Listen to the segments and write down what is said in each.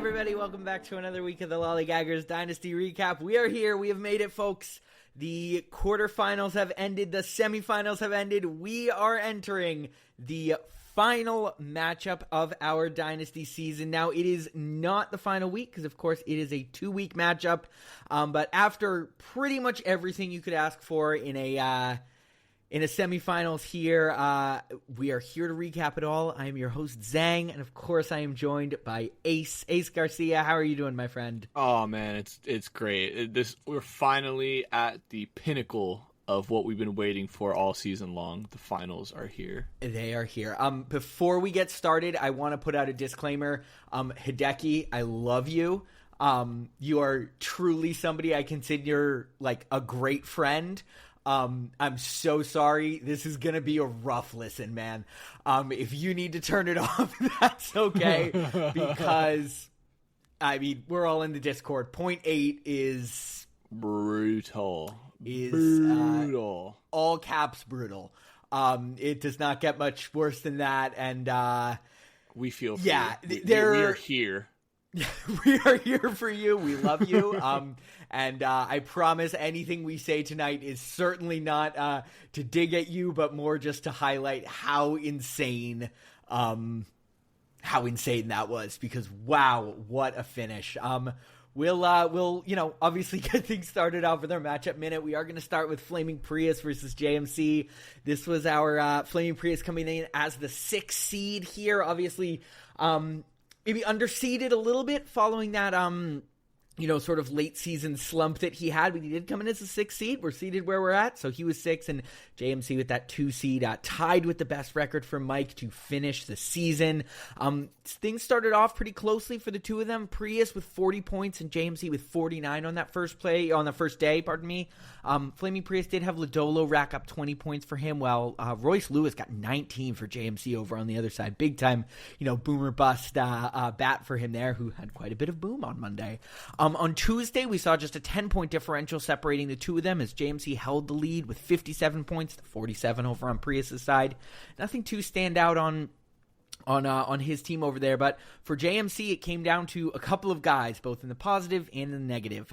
everybody? Welcome back to another week of the Lollygaggers Dynasty Recap. We are here. We have made it, folks. The quarterfinals have ended. The semifinals have ended. We are entering the final matchup of our Dynasty season. Now, it is not the final week because, of course, it is a 2-week matchup. But after pretty much everything you could ask for in a semifinals here, we are here to recap it all. I am your host, Zang, and of course I am joined by Ace Garcia. How are you doing, my friend? Oh man, it's great. We're finally at the pinnacle of what we've been waiting for all season long. The finals are here. They are here. Before we get started, I want to put out a disclaimer. Hideki, I love you. You are truly somebody I consider like a great friend. I'm so sorry. This is going to be a rough listen, man. If you need to turn it off, that's okay. Because, I mean, we're all in the Discord. Point 8 is... brutal. All caps brutal. It does not get much worse than that. And, we feel for you. We are here. We are here for you. We love you. And I promise anything we say tonight is certainly not to dig at you, but more just to highlight how insane that was. Because wow, what a finish. We'll obviously get things started off with our matchup minute. We are going to start with Flaming Prius versus JMC. This was our Flaming Prius coming in as the 6th seed here. Obviously, maybe underseeded a little bit following that, sort of late season slump that he had, but he did come in as a 6th seed. We're seeded where we're at, so he was 6, and JMC with that 2 seed, tied with the best record for Mike to finish the season. Things started off pretty closely for the two of them. Prius with 40 points and JMC with 49 on that first day. Flaming Prius did have Lodolo rack up 20 points for him, while Royce Lewis got 19 for JMC over on the other side. Big time, boomer bust bat for him there, who had quite a bit of boom on Monday. On Tuesday, we saw just a 10-point differential separating the two of them as JMC held the lead with 57 points to 47 over on Prius' side. Nothing too stand out on his team over there, but for JMC, it came down to a couple of guys, both in the positive and in the negative.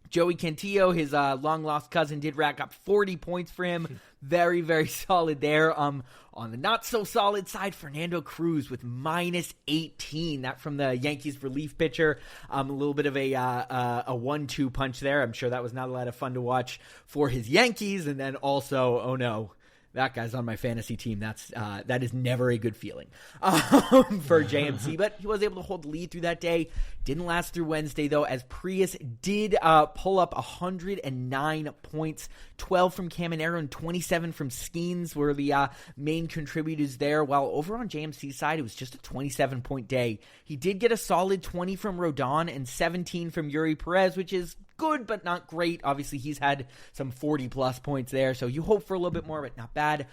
Joey Cantillo, his long-lost cousin, did rack up 40 points for him. Very, very solid there. On the not-so-solid side, Fernando Cruz with minus 18. That from the Yankees relief pitcher. A little bit of a 1-2 punch there. I'm sure that was not a lot of fun to watch for his Yankees. And then also, oh no, that guy's on my fantasy team. That is never a good feeling for JMC, but he was able to hold the lead through that day. Didn't last through Wednesday, though, as Prius did pull up 109 points, 12 from Caminero and 27 from Skeens were the main contributors there, while over on JMC's side, it was just a 27-point day. He did get a solid 20 from Rodon and 17 from Yuri Perez, which is good, but not great. Obviously, he's had some 40-plus points there, so you hope for a little bit more, but not bad.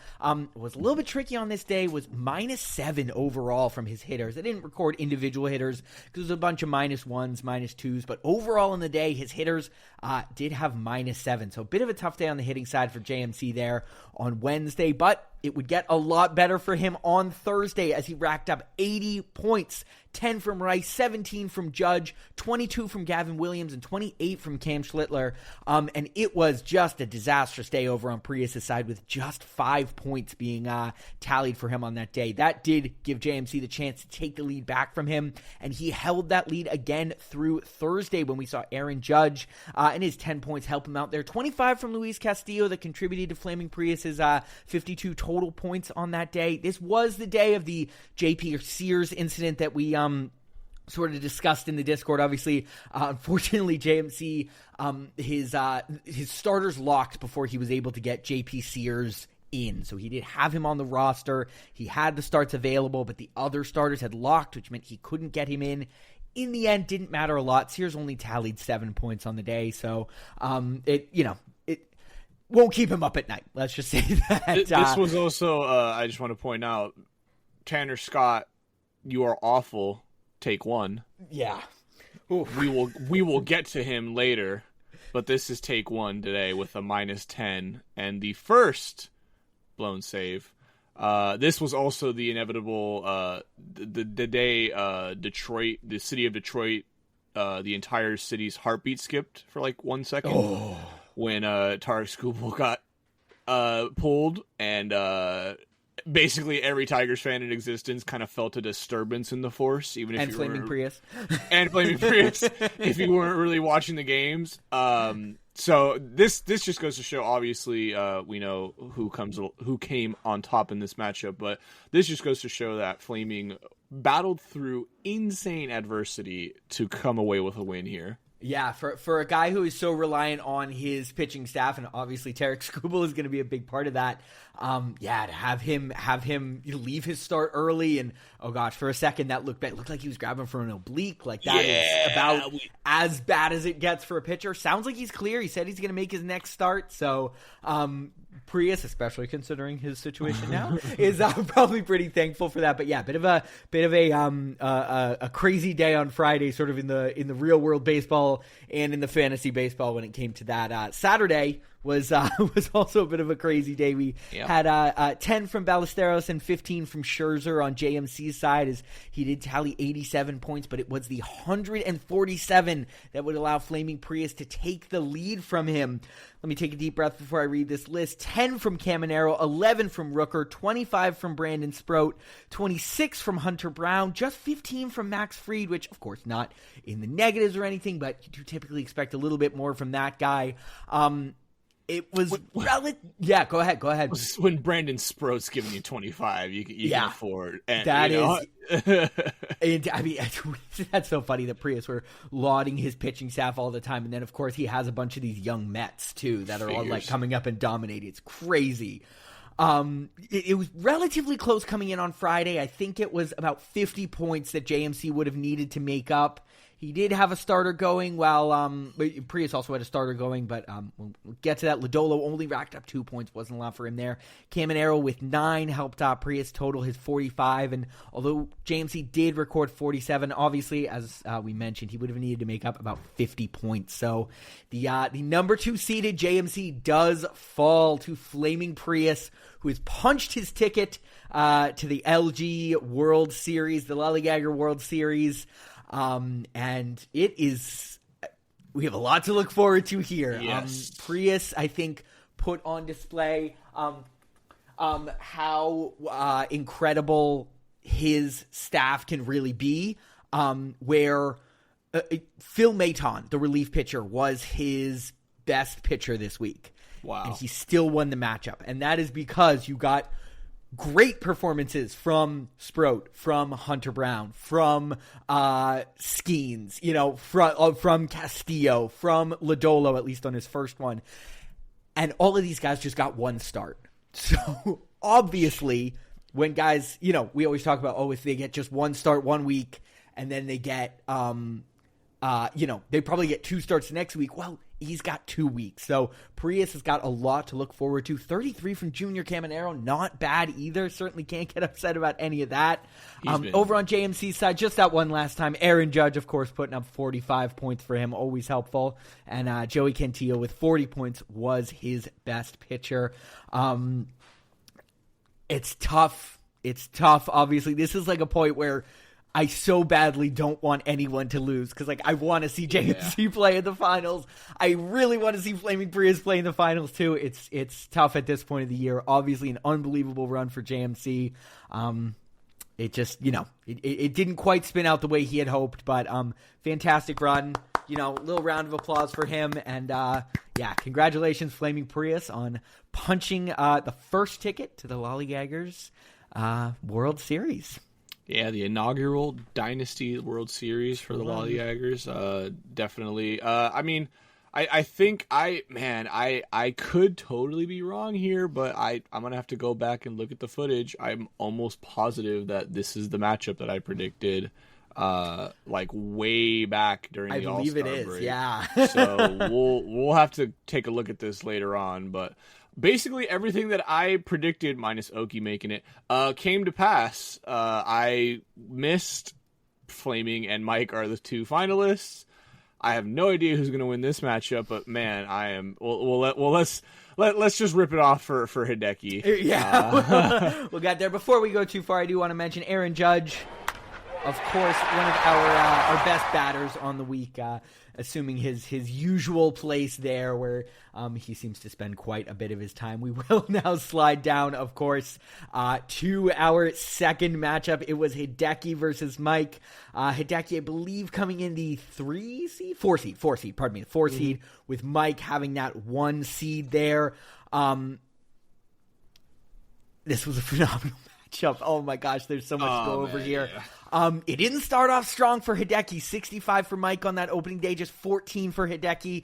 Was a little bit tricky on this day, was minus 7 overall from his hitters. I didn't record individual hitters because there's a bunch of minus 1s, minus 2s, but overall in the day, his hitters did have minus 7. So a bit of a tough day on the hitting side for JMC there on Wednesday, but it would get a lot better for him on Thursday as he racked up 80 points. 10 from Rice, 17 from Judge, 22 from Gavin Williams, and 28 from Cam Schlittler. And it was just a disastrous day over on Prius' side with just 5 points being tallied for him on that day. That did give JMC the chance to take the lead back from him, and he held that lead again through Thursday when we saw Aaron Judge and his 10 points help him out there. 25 from Luis Castillo that contributed to Flaming Prius' 52 total points on that day. This was the day of the JP Sears incident that we sort of discussed in the Discord. Obviously, unfortunately, JMC, his starters locked before he was able to get JP Sears in. So he did have him on the roster. He had the starts available, but the other starters had locked, which meant he couldn't get him in. In the end, didn't matter a lot. Sears only tallied 7 points on the day, so it won't keep him up at night. Let's just say that. This was also, I just want to point out, Tanner Scott, you are awful. Take 1. Yeah. Oof. We will get to him later, but this is take 1 today with a minus 10 and the first blown save This was also the inevitable the day Detroit, the city of Detroit, the entire city's heartbeat skipped for like 1 second when Tarek Skubal got pulled, and basically every Tigers fan in existence kind of felt a disturbance in the force, even if Flaming Prius if you weren't really watching the games. So this just goes to show, obviously, we know who came on top in this matchup, but this just goes to show that Flaming battled through insane adversity to come away with a win here. Yeah, for a guy who is so reliant on his pitching staff, and obviously Tarek Skubal is going to be a big part of that. To have him leave his start early, and oh gosh, for a second that looked bad. It looked like he was grabbing for an oblique. Like that is about as bad as it gets for a pitcher. Sounds like he's clear. He said he's going to make his next start. So Prius, especially considering his situation now, is probably pretty thankful for that. But yeah, bit of a crazy day on Friday, sort of in the real world baseball and in the fantasy baseball when it came to that. Saturday was also a bit of a crazy day. We had 10 from Ballesteros and 15 from Scherzer on JMC's side, as he did tally 87 points, but it was the 147 that would allow Flaming Prius to take the lead from him. Let me take a deep breath before I read this list. 10 from Caminero, 11 from Rooker, 25 from Brandon Sproat, 26 from Hunter Brown, just 15 from Max Fried, which, of course, not in the negatives or anything, but you do typically expect a little bit more from that guy. It was yeah. Go ahead. When Brandon Sproat's giving you 25, you can afford. And, that is, I mean, that's so funny that Prius were lauding his pitching staff all the time, and then of course he has a bunch of these young Mets too that are all like coming up and dominating. It's crazy. It was relatively close coming in on Friday. I think it was about 50 points that JMC would have needed to make up. He did have a starter going, while Prius also had a starter going, but we'll get to that. Lodolo only racked up 2 points, wasn't a lot for him there. Caminero with 9 helped Prius total his 45, and although JMC did record 47, obviously, as we mentioned, he would have needed to make up about 50 points. So the number 2 seeded JMC does fall to Flaming Prius, who has punched his ticket to the LG World Series, the Lollygagger World Series. And we have a lot to look forward to here. Yes. Prius, I think, put on display how incredible his staff can really be, where Phil Maton, the relief pitcher, was his best pitcher this week. Wow. And he still won the matchup. And that is because you got great performances from Sproat, from Hunter Brown, from Skeens, from Castillo, from Lodolo, at least on his first one. And all of these guys just got one start. So obviously, when guys, we always talk about, if they get just one start 1 week and then they get, they probably get 2 starts next week. Well, he's got 2 weeks. So Prius has got a lot to look forward to. 33 from Junior Caminero, not bad either. Certainly can't get upset about any of that. Over on JMC's side, just that one last time, Aaron Judge, of course, putting up 45 points for him, always helpful. And Joey Cantillo with 40 points was his best pitcher. It's tough. Obviously, this is like a point where I so badly don't want anyone to lose, because I want to see JMC play in the finals. I really want to see Flaming Prius play in the finals too. It's tough at this point of the year. Obviously, an unbelievable run for JMC. It just it didn't quite spin out the way he had hoped, but fantastic run. Little round of applause for him, and congratulations, Flaming Prius, on punching the first ticket to the Lollygaggers World Series. Yeah, the inaugural Dynasty World Series for the Lollygaggers. Definitely. I think I could totally be wrong here, but I'm going to have to go back and look at the footage. I'm almost positive that this is the matchup that I predicted way back during the All-Star break. I believe it is, yeah. So we'll have to take a look at this later on, but basically everything that I predicted, minus Oki making it, came to pass. I missed. Flaming and Mike are the 2 finalists. I have no idea who's going to win this matchup, but man, I am. Let's just rip it off for Hideki. Yeah, we'll get there. Before we go too far, I do want to mention Aaron Judge, of course, one of our best batters on the week, assuming his usual place there where he seems to spend quite a bit of his time. We will now slide down, of course, to our second matchup. It was Hideki versus Mike. Hideki, I believe, coming in the 4 seed, with Mike having that 1 seed there. This was a phenomenal matchup. Oh my gosh, there's so much to go over here. Yeah. It didn't start off strong for Hideki. 65 for Mike on that opening day, just 14 for Hideki.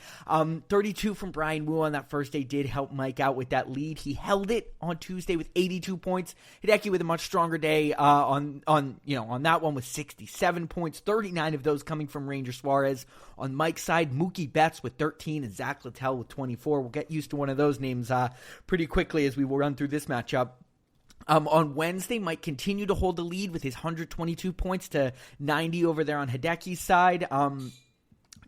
32 from Brian Wu on that first day did help Mike out with that lead. He held it on Tuesday with 82 points. Hideki with a much stronger day on that one with 67 points, 39 of those coming from Ranger Suarez. On Mike's side, Mookie Betts with 13 and Zach Littell with 24. We'll get used to one of those names pretty quickly as we will run through this matchup. On Wednesday, Mike continued to hold the lead with his 122 points to 90 over there on Hideki's side.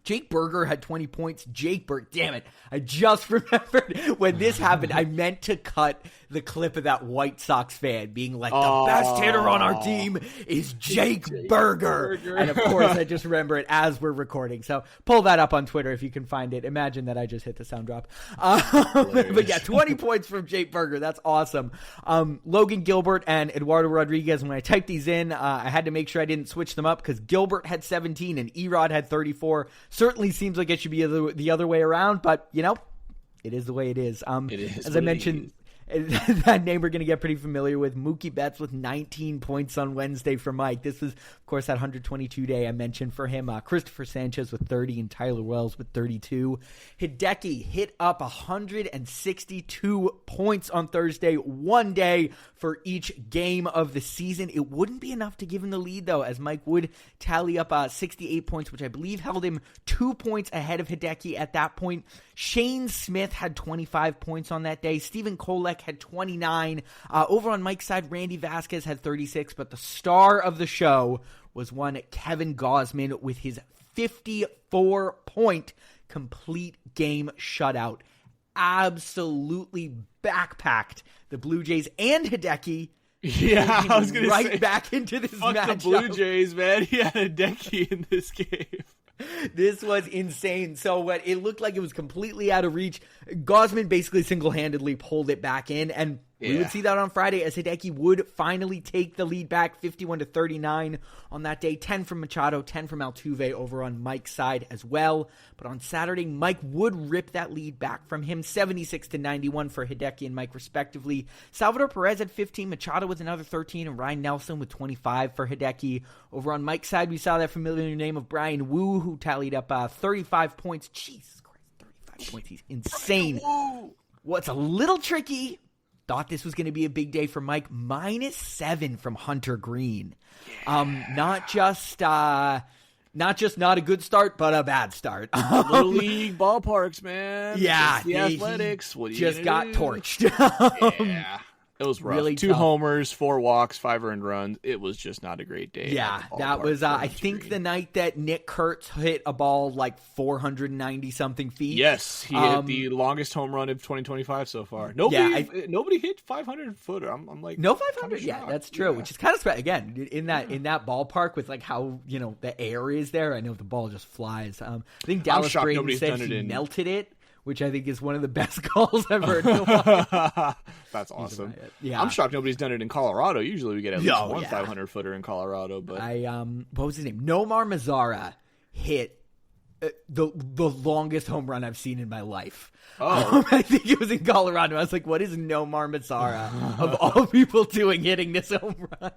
Jake Berger had 20 points. Damn it. I just remembered when this happened, I meant to cut the clip of that White Sox fan being like, the best hitter on our team is Jake Berger. And of course, I just remember it as we're recording. So pull that up on Twitter if you can find it. Imagine that I just hit the sound drop. But yeah, 20 points from Jake Berger. That's awesome. Logan Gilbert and Eduardo Rodriguez, when I typed these in, I had to make sure I didn't switch them up because Gilbert had 17 and Erod had 34. Certainly seems like it should be the other way around, but, it is the way it is. It is as I mentioned, that name we're going to get pretty familiar with. Mookie Betts with 19 points on Wednesday for Mike. This was, of course, that 122 day I mentioned for him. Christopher Sanchez with 30 and Tyler Wells with 32. Hideki hit up 162 points on Thursday, one day for each game of the season. It wouldn't be enough to give him the lead, though, as Mike would tally up 68 points, which I believe held him 2 points ahead of Hideki at that point. Shane Smith had 25 points on that day. Stephen Kolek had 29. Over on Mike's side, Randy Vasquez had 36, but the star of the show was one Kevin Gausman with his 54-point complete game shutout. Absolutely backpacked the Blue Jays and Hideki. Yeah, I was going to say. Right back into this matchup. Fuck the Blue Jays, man. He had Hideki in this game. This was insane. So what it looked like it was completely out of reach. Gausman basically single-handedly pulled it back in, and we would see that on Friday as Hideki would finally take the lead back, 51-39 on that day. 10 from Machado, 10 from Altuve over on Mike's side as well. But on Saturday, Mike would rip that lead back from him, 76-91 for Hideki and Mike respectively. Salvador Perez had 15, Machado with another 13, and Ryan Nelson with 25 for Hideki. Over on Mike's side, we saw that familiar name of Brian Wu, who tallied up 35 points. Jesus Christ, 35 points. He's insane. What's a little tricky, thought this was going to be a big day for Mike, -7 from Hunter Green. Not just not a good start, but a bad start. Little league ballparks, man. Yeah, the Athletics. What just got torched. Yeah. It was rough. Really 2 homers, 4 walks, 5 earned runs. It was just not a great day. Yeah, that was, I think, the night that Nick Kurtz hit a ball like 490-something feet. Yes, he hit the longest home run of 2025 so far. Nobody hit 500-footer. I'm like, no 500. Yeah, that's true. Yeah. Which is kind of again in that ballpark with like how the air is there. I know the ball just flies. I think Dallas Braden said he melted it, which I think is one of the best calls I've heard. That's awesome. Yeah, I'm shocked nobody's done it in Colorado. Usually we get at least one 500-footer in Colorado. But what was his name? Nomar Mazara hit the longest home run I've seen in my life. I think it was in Colorado. I was like, what is Nomar Mazara of all people doing hitting this home run?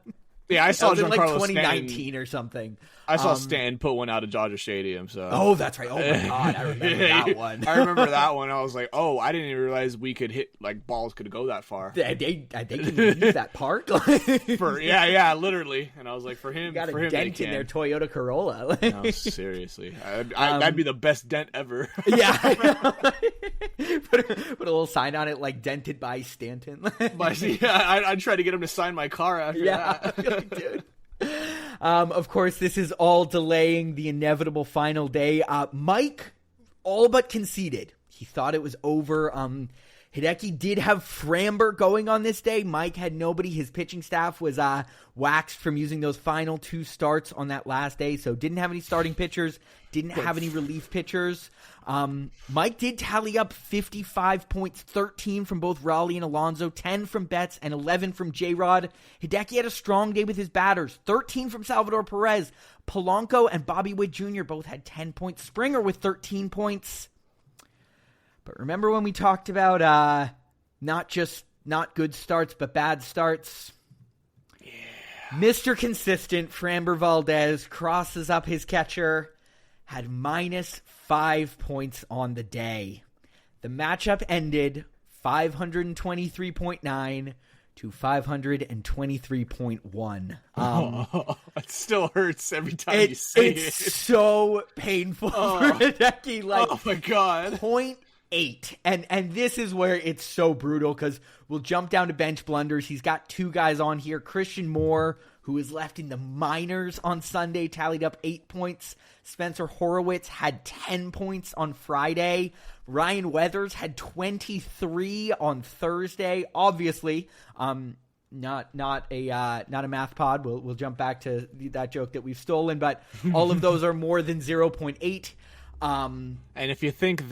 Yeah, I saw in like 2019 Stanton, or something. I saw Stanton put one out of Dodger Stadium. So. Oh, that's right. Oh my God, I remember that one. I remember that one. I was like, I didn't even realize we could hit like balls could go that far. They can use that park. Yeah, literally. And I was like, for him, got a dent in their Toyota Corolla. No, seriously, that'd be the best dent ever. Yeah, put a little sign on it like dented by Stanton. I'd try to get him to sign my car after that. Dude. Of course, this is all delaying the inevitable final day. Mike all but conceded. He thought it was over. Hideki did have Framber going on this day. Mike had nobody. His pitching staff was waxed from using those final 2 starts on that last day, so didn't have any starting pitchers, didn't have any relief pitchers. Mike did tally up 55 points, 13 from both Raleigh and Alonso, 10 from Betts, and 11 from J-Rod. Hideki had a strong day with his batters, 13 from Salvador Perez. Polanco and Bobby Witt Jr. both had 10 points. Springer with 13 points. But remember when we talked about not good starts, but bad starts? Yeah. Mr. Consistent, Framber Valdez, crosses up his catcher, had -5 points on the day. The matchup ended 523.9 to 523.1. It still hurts every time you say it. It's so painful for Hideki. Oh my God. 0.8. And this is where it's so brutal because we'll jump down to bench blunders. He's got 2 guys on here. Christian Moore, who was left in the minors on Sunday, tallied up 8 points. Spencer Horowitz had 10 points on Friday. Ryan Weathers had 23 on Thursday. Obviously, not a math pod. We'll jump back to that joke that we've stolen, but all of those are more than 0.8. And if you think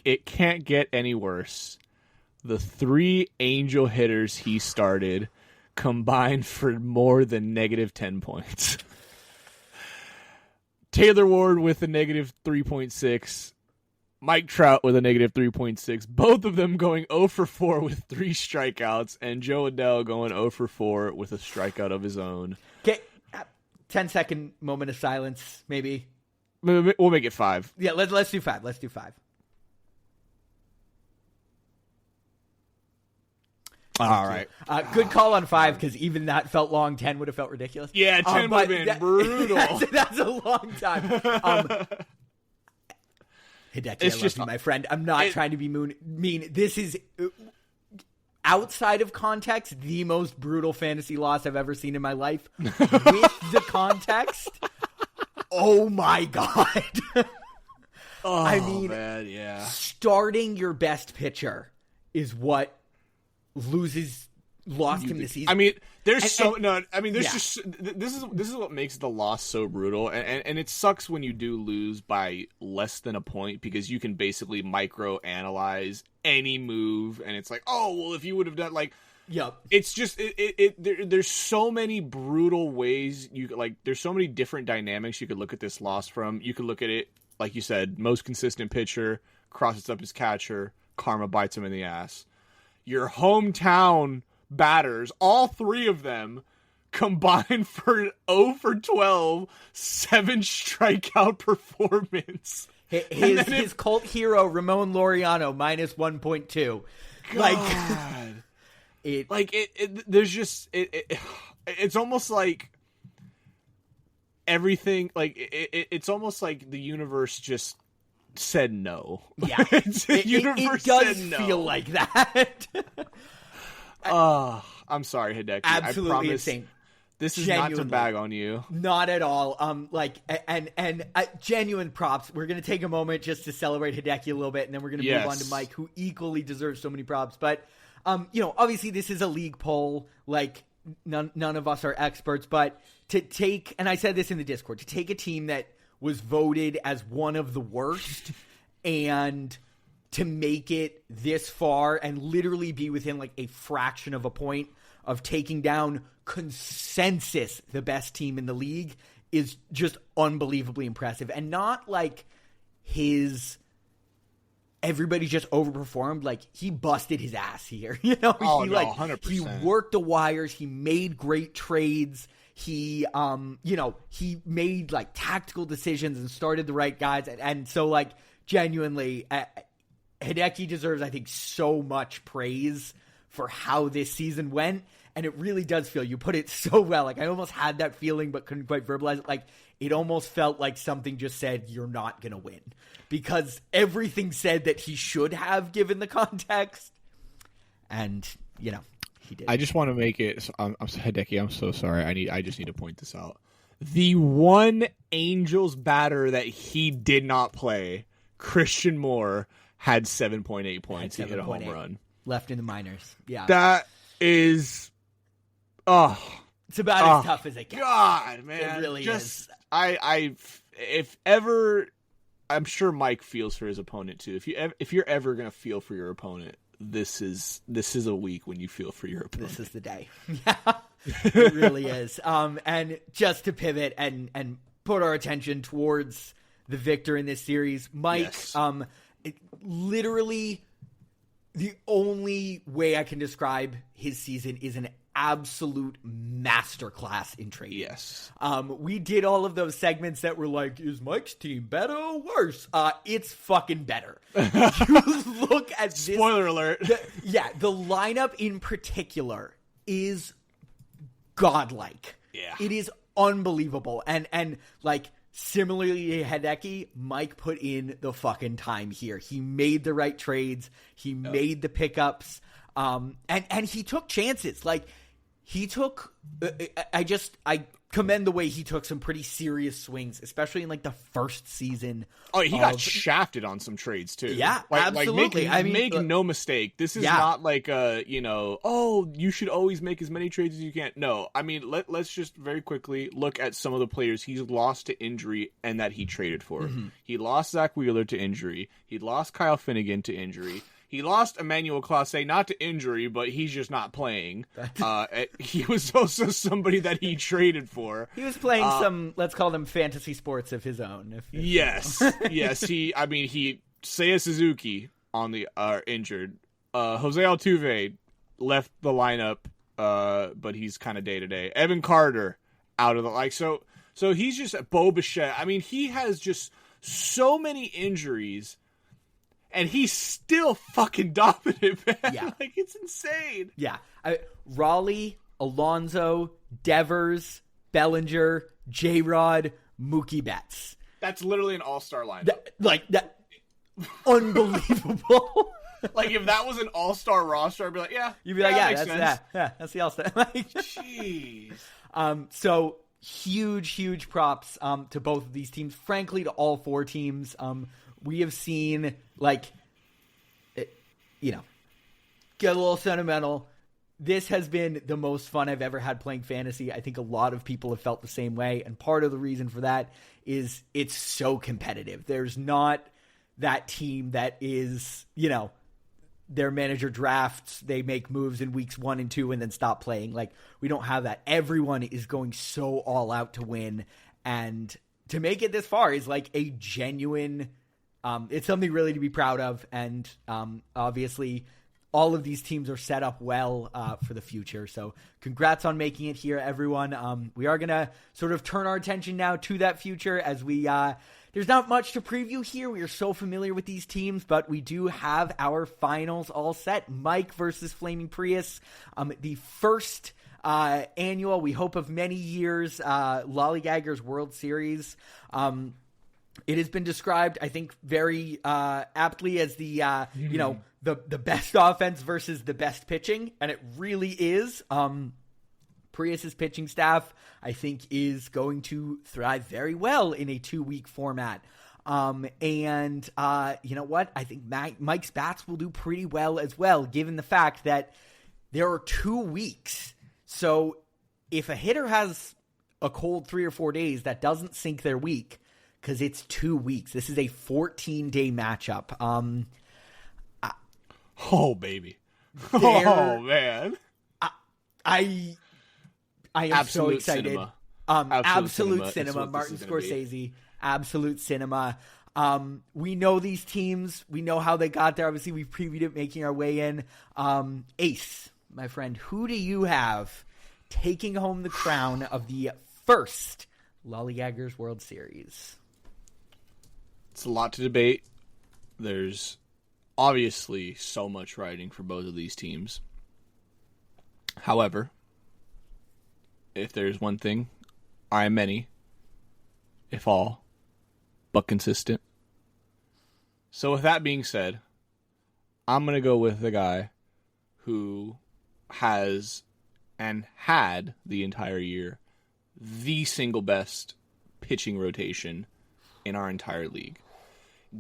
it can't get any worse, the 3 Angel hitters he started combined for more than -10 points. Taylor Ward with a -3.6, Mike Trout with a -3.6, both of them going 0 for 4 with 3 strikeouts, and Joe Adele going 0 for 4 with a strikeout of his own. Okay, 10-second moment of silence, maybe. We'll make it 5. Yeah, let's do 5. Let's do 5. All right. Good call on 5 because even that felt long. 10 would have felt ridiculous. Yeah, 10 would have been brutal. That's a long time. Hideki, I love you, my friend. I'm not trying to be mean. This is, outside of context, the most brutal fantasy loss I've ever seen in my life. With the context, oh my God. I mean, man, yeah. Starting your best pitcher is what lost him this season. I mean, this is what makes the loss so brutal, and it sucks when you do lose by less than a point because you can basically micro analyze any move, and it's like, oh well, if you would have done like, yep. It's just there's so many brutal ways there's so many different dynamics you could look at this loss from. You could look at it like you said, most consistent pitcher crosses up his catcher, karma bites him in the ass. Your hometown batters, all 3 of them, combined for 0 for 12, 7 strikeout performance. His cult hero, Ramon Laureano, -1.2. God. It's almost like everything, it's almost like the universe just said no. Yeah, it does feel like that. I'm sorry, Hideki. Absolutely I promise insane. This is genuinely not to bag on you. Not at all. Genuine props. We're gonna take a moment just to celebrate Hideki a little bit, and then we're gonna move on to Mike, who equally deserves so many props. But obviously this is a league poll. Like none of us are experts, but to take, and I said this in the Discord, to take a team that was voted as one of the worst and to make it this far and literally be within like a fraction of a point of taking down consensus the best team in the league is just unbelievably impressive. And not like everybody just overperformed. Like he busted his ass here. 100%. He worked the wires. He made great trades. He made like tactical decisions and started the right guys. And so like genuinely, Hideki deserves, I think, so much praise for how this season went. And it really does feel, you put it so well. Like I almost had that feeling, but couldn't quite verbalize it. Like it almost felt like something just said, you're not going to win, because everything said that he should have given the context. And, He did. I just want to make it. Hideki, I'm so sorry. I just need to point this out. The one Angels batter that he did not play, Christian Moore, had 7.8 points. He hit a home run. Left in the minors. Yeah. That is. It's about as tough as it gets. God, man. It really is. If ever, I'm sure Mike feels for his opponent too. If you're ever gonna feel for your opponent, this is a week when you feel for your opponent. This is the day. Yeah, it really is. And just to pivot and put our attention towards the victor in this series, Mike. Yes. Literally, the only way I can describe his season is an absolute masterclass in trading. Yes. We did all of those segments that were like, is Mike's team better or worse? It's fucking better. You look at this. Spoiler alert. The lineup in particular is godlike. Yeah. It is unbelievable. And like, similarly to Hideki, Mike put in the fucking time here. He made the right trades. He made the pickups. And he took chances. Like, he took, I commend the way he took some pretty serious swings, especially in like the first season. Oh, he got shafted on some trades too. Yeah, absolutely. Make no mistake. This is not like you should always make as many trades as you can. No, I mean, let's just very quickly look at some of the players he's lost to injury and that he traded for. Mm-hmm. He lost Zach Wheeler to injury. He lost Kyle Finnegan to injury. He lost Emmanuel Clase, not to injury, but he's just not playing. He was also somebody that he traded for. He was playing some, let's call them fantasy sports of his own. Yes. He Seiya Suzuki on the injured. Jose Altuve left the lineup, but he's kind of day to day. Evan Carter out of the so he's just Bo Bichette. I mean, he has just so many injuries. And he's still fucking dominant, man. Yeah. Like, it's insane. Yeah. Raleigh, Alonso, Devers, Bellinger, J-Rod, Mookie Betts. That's literally an all-star lineup. That unbelievable. Like, if that was an all-star roster, I'd be like, yeah. You'd be like, that's the all-star. Jeez. So, huge props to both of these teams. Frankly, to all four teams. We have seen, get a little sentimental. This has been the most fun I've ever had playing fantasy. I think a lot of people have felt the same way. And part of the reason for that is it's so competitive. There's not that team that is, their manager drafts, they make moves in weeks 1 and 2 and then stop playing. Like, we don't have that. Everyone is going so all out to win. And to make it this far is like a genuine... it's something really to be proud of, and obviously all of these teams are set up well for the future. So congrats on making it here, everyone. We are going to sort of turn our attention now to that future as we there's not much to preview here. We are so familiar with these teams, but we do have our finals all set. Mike versus Flaming Prius, the first annual, we hope of many years, Lollygaggers World Series. It has been described, I think, very aptly as the the best offense versus the best pitching, and it really is. Prius's pitching staff, I think, is going to thrive very well in a 2-week format. And you know what? I think Mike's bats will do pretty well as well, given the fact that there are 2 weeks. So if a hitter has a cold 3 or 4 days, that doesn't sink their week. Because it's 2 weeks. This is a 14-day matchup. Oh, baby. Oh, man. I am absolute so excited. Cinema. Absolute cinema. Martin Scorsese. Absolute cinema. We know these teams. We know how they got there. Obviously, we've previewed it making our way in. Ace, my friend, who do you have taking home the crown of the first Lollygaggers World Series? It's a lot to debate. There's obviously so much riding for both of these teams. However, if there's one thing, I am many, if all, but consistent. So with that being said, I'm going to go with the guy who has and had the entire year the single best pitching rotation in our entire league.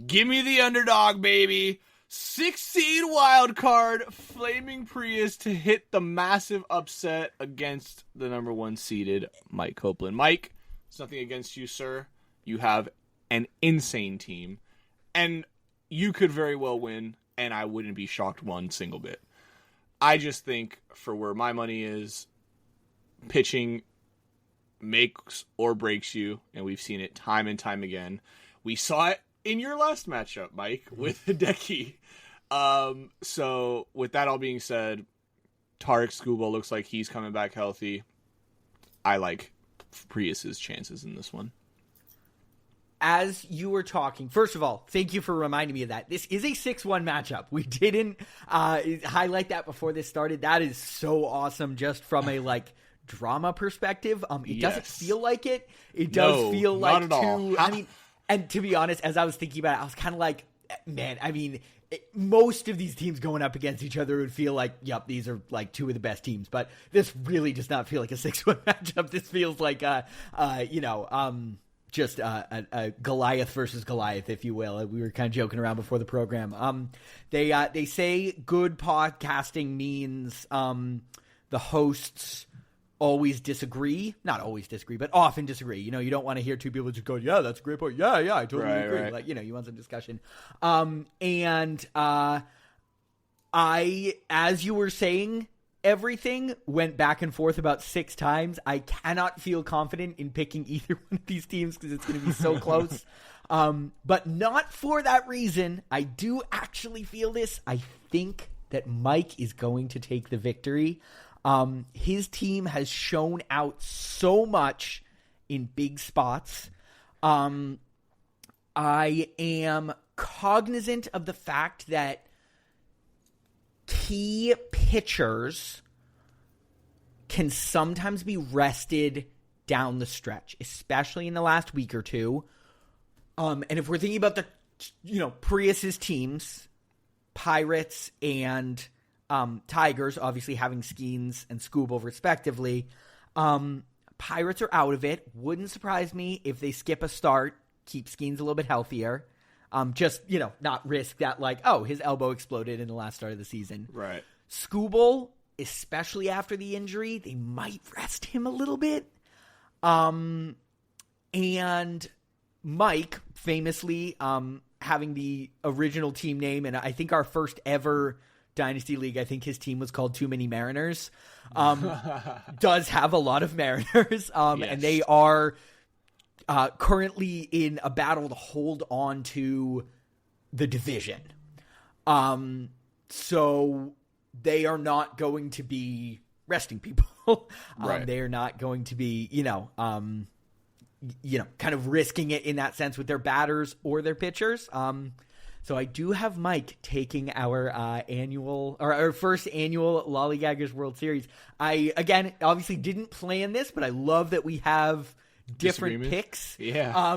Give me the underdog, baby. 6-seed wild card, Flaming Prius to hit the massive upset against the number 1 seeded Mike Copeland. Mike, it's nothing against you, sir. You have an insane team, and you could very well win, and I wouldn't be shocked one single bit. I just think for where my money is, pitching makes or breaks you, and we've seen it time and time again. We saw it in your last matchup, Mike, with Hideki. So with that all being said, Tarek Skubal looks like he's coming back healthy. I like Prius's chances in this one. As you were talking, first of all, thank you for reminding me of that. This is a 6-1 matchup. We didn't highlight that before this started. That is so awesome just from a, drama perspective. It doesn't feel like it. It does feel like not at all. I mean, and to be honest, as I was thinking about it, I was kind of like, man, I mean, most of these teams going up against each other would feel like, yep, these are two of the best teams. But this really does not feel like a 6-1 matchup. This feels like, just a Goliath versus Goliath, if you will. We were kind of joking around before the program. They say good podcasting means the hosts always disagree. Not always disagree, but often disagree. You don't want to hear two people just go, yeah, that's a great point. Yeah, I totally agree. Right. You want some discussion. I, as you were saying, everything went back and forth about 6 times. I cannot feel confident in picking either one of these teams because it's going to be so close. But not for that reason. I do actually feel this. I think that Mike is going to take the victory. His team has shown out so much in big spots. I am cognizant of the fact that key pitchers can sometimes be rested down the stretch, especially in the last week or two. And if we're thinking about the, Prius's teams, Pirates and Tigers, obviously having Skeens and Skubal respectively, Pirates are out of it. Wouldn't surprise me if they skip a start, keep Skeens a little bit healthier. Just, not risk that his elbow exploded in the last start of the season. Right. Skubal, especially after the injury, they might rest him a little bit. And Mike, famously, having the original team name, and I think our first ever Dynasty League, I think his team was called Too Many Mariners, does have a lot of Mariners. Yes. And they are currently in a battle to hold on to the division. So they are not going to be resting people. Right. They are not going to be, kind of risking it in that sense with their batters or their pitchers. So I do have Mike taking our our first annual Lollygaggers World Series. I, again, obviously didn't plan this, but I love that we have different picks. Yeah. I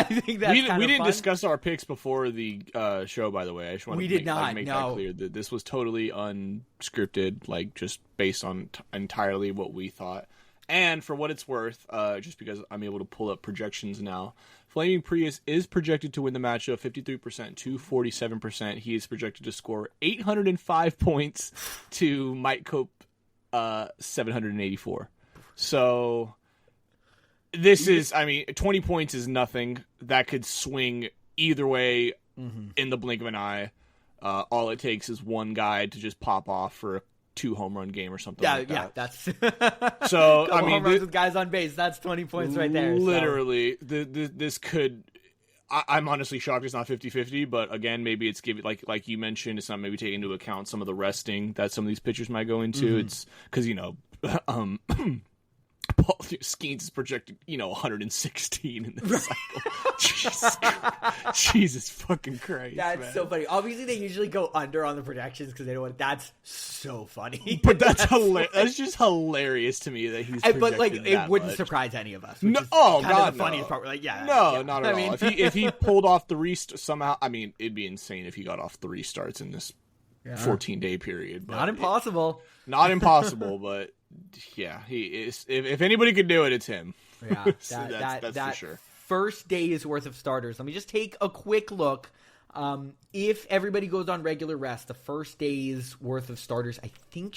think that's we didn't fun. discuss our picks before the show, by the way. I just want to make that clear. That this was totally unscripted, just based on entirely what we thought. And for what it's worth, just because I'm able to pull up projections now, Flaming Prius is projected to win the matchup 53% to 47%. He is projected to score 805 points to Mike Cope 784. So this is, 20 points is nothing. That could swing either way in the blink of an eye. All it takes is one guy to just pop off for a 2-home run game or something like that. Yeah, that's so home runs with guys on base. That's 20 points right there. Literally, this could. I'm honestly shocked it's not 50-50, but again, maybe it's giving like you mentioned, it's not maybe taking into account some of the resting that some of these pitchers might go into. It's because Paul Skeens is projected, 116 in this cycle. Jesus fucking Christ. That's so funny. Obviously, they usually go under on the projections because they don't want. That's so funny. But that's hilarious. That's just hilarious to me that he's. But it wouldn't surprise any of us. No, the funniest part. We're not at all. If he pulled off 3 somehow, it'd be insane if he got off 3 starts in this 14-day period. But not impossible. Not impossible, but yeah, he is. If anybody could do it, it's him. Yeah, So that's for sure. First day's worth of starters. Let me just take a quick look. If everybody goes on regular rest, the first day's worth of starters, I think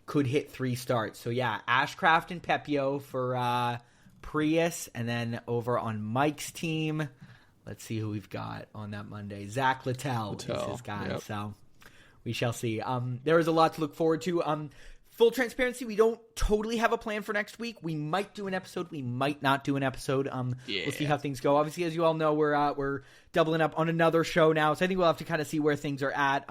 could hit 3 starts. So yeah, Ashcraft and Pepio for Prius, and then over on Mike's team, let's see who we've got on that Monday. Zach Littell is his guy. Yep. So we shall see. There is a lot to look forward to. Full transparency, we don't totally have a plan for next week. We might do an episode. We might not do an episode. We'll see how things go. Obviously, as you all know, we're doubling up on another show now. So I think we'll have to kind of see where things are at.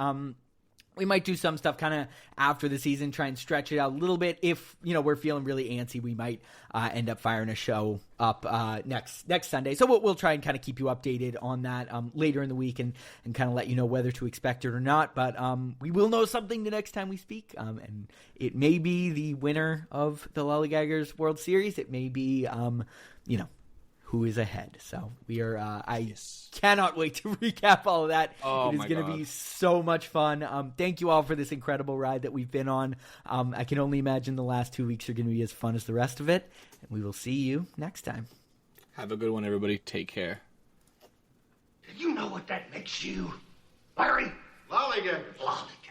We might do some stuff kind of after the season, try and stretch it out a little bit. If, we're feeling really antsy, we might end up firing a show up next Sunday. So we'll try and kind of keep you updated on that later in the week and kind of let you know whether to expect it or not. But we will know something the next time we speak. And it may be the winner of the Lollygaggers World Series. It may be, who is ahead. So we are, I cannot wait to recap all of that. It is going to be so much fun. Thank you all for this incredible ride that we've been on. I can only imagine the last 2 weeks are going to be as fun as the rest of it. And we will see you next time. Have a good one, everybody. Take care. You know what that makes you, Larry? Lollygaggers. Lollygaggers.